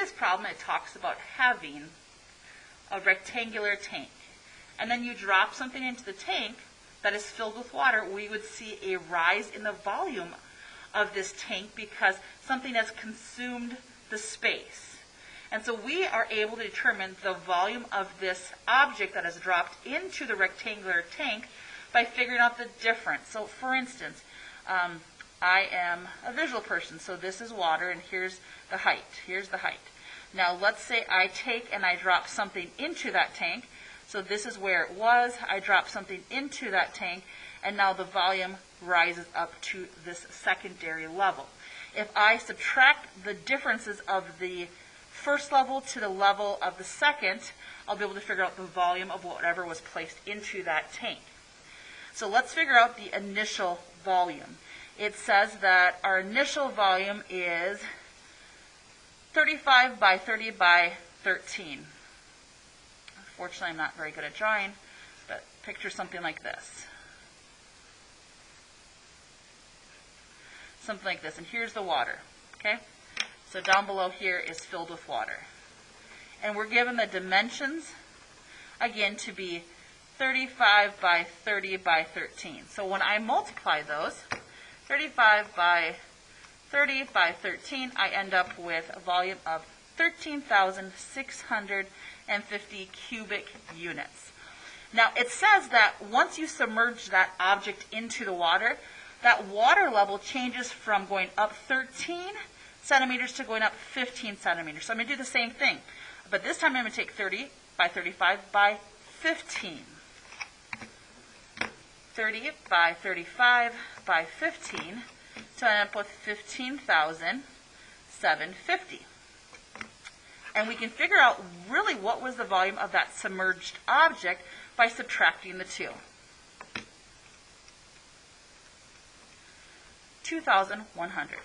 this problem, it talks about having a rectangular tank. And then you drop something into the tank that is filled with water, we would see a rise in the volume of this tank because something has consumed the space. And so we are able to determine the volume of this object that is dropped into the rectangular tank by figuring out the difference. So for instance, I am a visual person, so this is water and here's the height. Here's the height. Now let's say I take and I drop something into that tank. So this is where it was. I drop something into that tank, and now the volume rises up to this secondary level. If I subtract the differences of the first level to the level of the second, I'll be able to figure out the volume of whatever was placed into that tank. So let's figure out the initial volume. It says that our initial volume is 35 by 30 by 13. Unfortunately, I'm not very good at drawing, but picture something like this. Something like this, and here's the water, okay? So down below here is filled with water. And we're given the dimensions, again, to be 35 by 30 by 13. So when I multiply those, 35 by 30 by 13, I end up with a volume of 13,650 cubic units. Now, it says that once you submerge that object into the water, that water level changes from going up 13 centimeters to going up 15 centimeters. So I'm going to do the same thing. But this time I'm going to take 30 by 35 by 15. 30 by 35 by 15. So I end up with 15,750. And we can figure out really what was the volume of that submerged object by subtracting the two. 2,100.